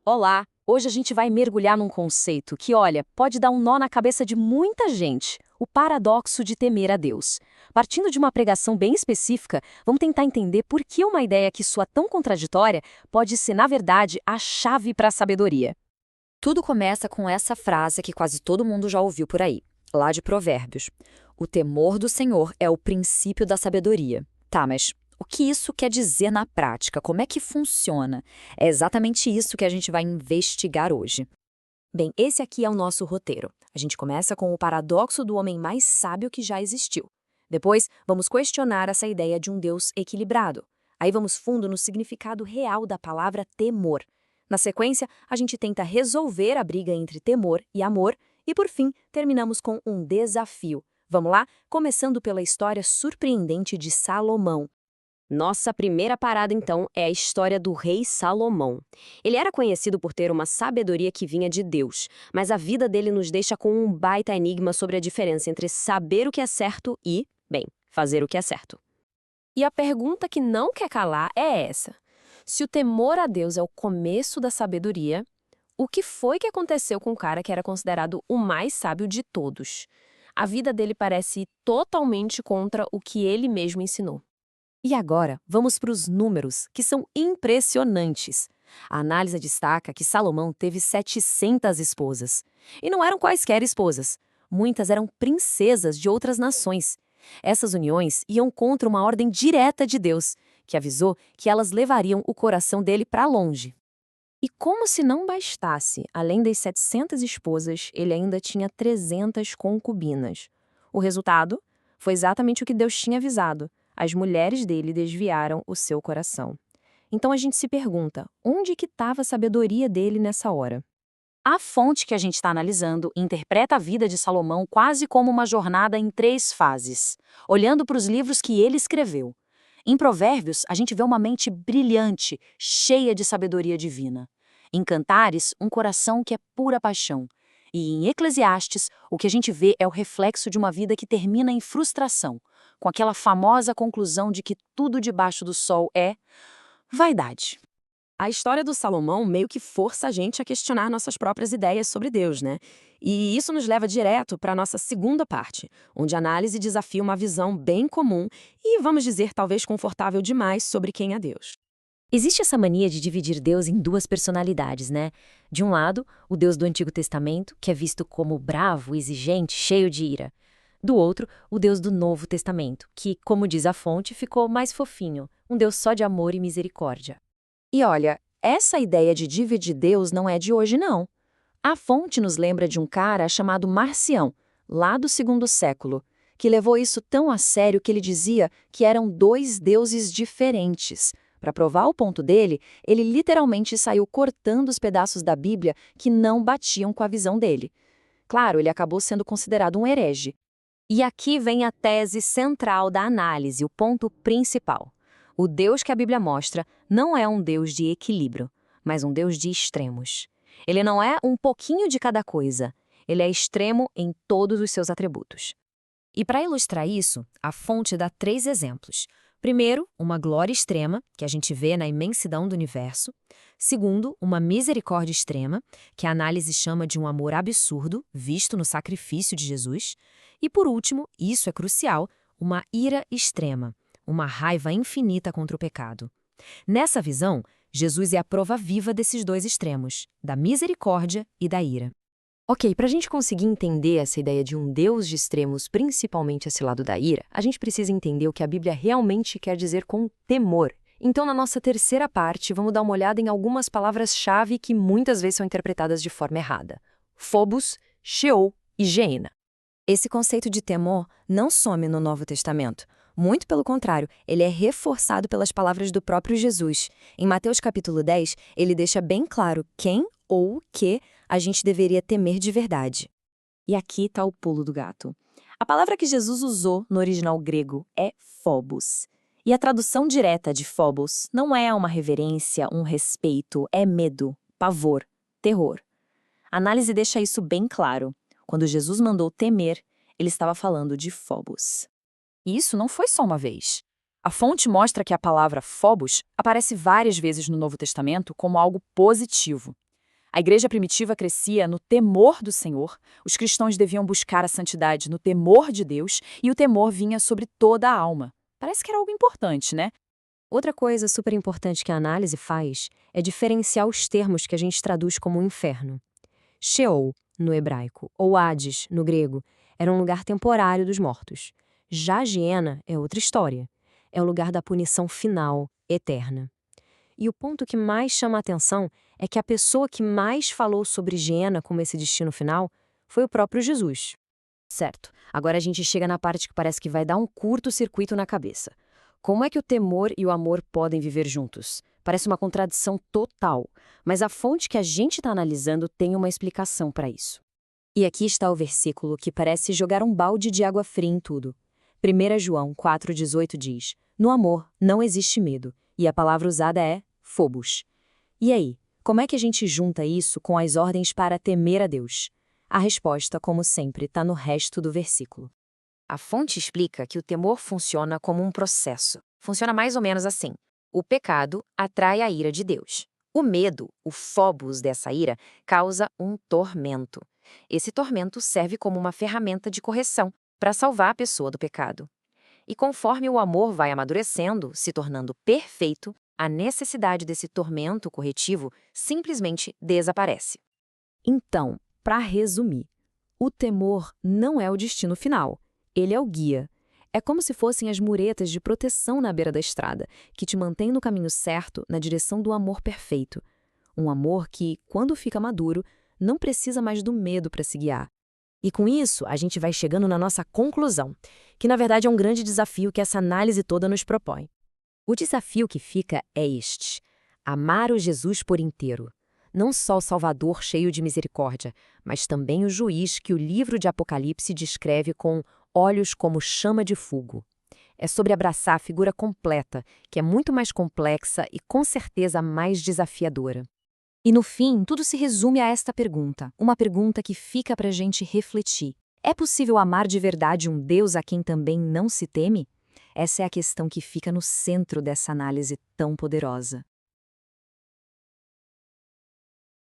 Olá! Hoje a gente vai mergulhar num conceito que, olha, pode dar um nó na cabeça de muita gente: o paradoxo de temer a Deus. Partindo de uma pregação bem específica, vamos tentar entender por que uma ideia que soa tão contraditória pode ser, na verdade, a chave para a sabedoria. Tudo começa com essa frase que quase todo mundo já ouviu por aí, lá de Provérbios. O temor do Senhor é o princípio da sabedoria. Tá, mas o que isso quer dizer na prática? Como é que funciona? É exatamente isso que a gente vai investigar hoje. Bem, esse aqui é o nosso roteiro. A gente começa com o paradoxo do homem mais sábio que já existiu. Depois, vamos questionar essa ideia de um Deus equilibrado. Aí vamos fundo no significado real da palavra temor. Na sequência, a gente tenta resolver a briga entre temor e amor. E, por fim, terminamos com um desafio. Vamos lá? Começando pela história surpreendente de Salomão. Nossa primeira parada, então, é a história do rei Salomão. Ele era conhecido por ter uma sabedoria que vinha de Deus, mas a vida dele nos deixa com um baita enigma sobre a diferença entre saber o que é certo e, bem, fazer o que é certo. E a pergunta que não quer calar é essa: se o temor a Deus é o começo da sabedoria, o que foi que aconteceu com o cara que era considerado o mais sábio de todos? A vida dele parece totalmente contra o que ele mesmo ensinou. E agora, vamos para os números, que são impressionantes. A análise destaca que Salomão teve 700 esposas. E não eram quaisquer esposas. Muitas eram princesas de outras nações. Essas uniões iam contra uma ordem direta de Deus, que avisou que elas levariam o coração dele para longe. E como se não bastasse, além das 700 esposas, ele ainda tinha 300 concubinas. O resultado foi exatamente o que Deus tinha avisado. As mulheres dele desviaram o seu coração. Então a gente se pergunta, onde que estava a sabedoria dele nessa hora? A fonte que a gente está analisando interpreta a vida de Salomão quase como uma jornada em 3 fases, olhando para os livros que ele escreveu. Em Provérbios, a gente vê uma mente brilhante, cheia de sabedoria divina. Em Cantares, um coração que é pura paixão. E em Eclesiastes, o que a gente vê é o reflexo de uma vida que termina em frustração, com aquela famosa conclusão de que tudo debaixo do sol é vaidade. A história do Salomão meio que força a gente a questionar nossas próprias ideias sobre Deus, né? E isso nos leva direto para a nossa segunda parte, onde a análise desafia uma visão bem comum e, vamos dizer, talvez confortável demais sobre quem é Deus. Existe essa mania de dividir Deus em duas personalidades, né? De um lado, o Deus do Antigo Testamento, que é visto como bravo, exigente, cheio de ira. Do outro, o Deus do Novo Testamento, que, como diz a fonte, ficou mais fofinho, um Deus só de amor e misericórdia. E olha, essa ideia de dividir Deus não é de hoje, não. A fonte nos lembra de um cara chamado Marcião, lá do segundo século, que levou isso tão a sério que ele dizia que eram dois deuses diferentes. Para provar o ponto dele, ele literalmente saiu cortando os pedaços da Bíblia que não batiam com a visão dele. Claro, ele acabou sendo considerado um herege. E aqui vem a tese central da análise, o ponto principal. O Deus que a Bíblia mostra não é um Deus de equilíbrio, mas um Deus de extremos. Ele não é um pouquinho de cada coisa, ele é extremo em todos os seus atributos. E para ilustrar isso, a fonte dá 3 exemplos. Primeiro, uma glória extrema, que a gente vê na imensidão do universo. Segundo, uma misericórdia extrema, que a análise chama de um amor absurdo, visto no sacrifício de Jesus. E por último, isso é crucial, uma ira extrema, uma raiva infinita contra o pecado. Nessa visão, Jesus é a prova viva desses dois extremos, da misericórdia e da ira. Ok, para a gente conseguir entender essa ideia de um Deus de extremos, principalmente esse lado da ira, a gente precisa entender o que a Bíblia realmente quer dizer com temor. Então, na nossa terceira parte, vamos dar uma olhada em algumas palavras-chave que muitas vezes são interpretadas de forma errada. Phobos, Sheol e Geena. Esse conceito de temor não some no Novo Testamento. Muito pelo contrário, ele é reforçado pelas palavras do próprio Jesus. Em Mateus capítulo 10, ele deixa bem claro quem ou o que a gente deveria temer de verdade. E aqui está o pulo do gato. A palavra que Jesus usou no original grego é phobos. E a tradução direta de phobos não é uma reverência, um respeito, é medo, pavor, terror. A análise deixa isso bem claro. Quando Jesus mandou temer, ele estava falando de phobos. E isso não foi só uma vez. A fonte mostra que a palavra phobos aparece várias vezes no Novo Testamento como algo positivo. A igreja primitiva crescia no temor do Senhor, os cristãos deviam buscar a santidade no temor de Deus e o temor vinha sobre toda a alma. Parece que era algo importante, né? Outra coisa super importante que a análise faz é diferenciar os termos que a gente traduz como inferno. Sheol, no hebraico, ou Hades, no grego, era um lugar temporário dos mortos. Já Geena é outra história. É o lugar da punição final, eterna. E o ponto que mais chama a atenção é que a pessoa que mais falou sobre Geena como esse destino final foi o próprio Jesus. Certo, agora a gente chega na parte que parece que vai dar um curto-circuito na cabeça. Como é que o temor e o amor podem viver juntos? Parece uma contradição total, mas a fonte que a gente está analisando tem uma explicação para isso. E aqui está o versículo que parece jogar um balde de água fria em tudo. 1 João 4,18 diz: "No amor não existe medo", e a palavra usada é phobos. E aí, como é que a gente junta isso com as ordens para temer a Deus? A resposta, como sempre, está no resto do versículo. A fonte explica que o temor funciona como um processo. Funciona mais ou menos assim. O pecado atrai a ira de Deus. O medo, o phobos dessa ira, causa um tormento. Esse tormento serve como uma ferramenta de correção para salvar a pessoa do pecado. E conforme o amor vai amadurecendo, se tornando perfeito, a necessidade desse tormento corretivo simplesmente desaparece. Então, para resumir, o temor não é o destino final. Ele é o guia. É como se fossem as muretas de proteção na beira da estrada, que te mantêm no caminho certo, na direção do amor perfeito. Um amor que, quando fica maduro, não precisa mais do medo para se guiar. E com isso, a gente vai chegando na nossa conclusão, que na verdade é um grande desafio que essa análise toda nos propõe. O desafio que fica é este: amar o Jesus por inteiro. Não só o Salvador cheio de misericórdia, mas também o juiz que o livro de Apocalipse descreve com olhos como chama de fogo. É sobre abraçar a figura completa, que é muito mais complexa e com certeza mais desafiadora. E no fim, tudo se resume a esta pergunta, uma pergunta que fica para a gente refletir. É possível amar de verdade um Deus a quem também não se teme? Essa é a questão que fica no centro dessa análise tão poderosa.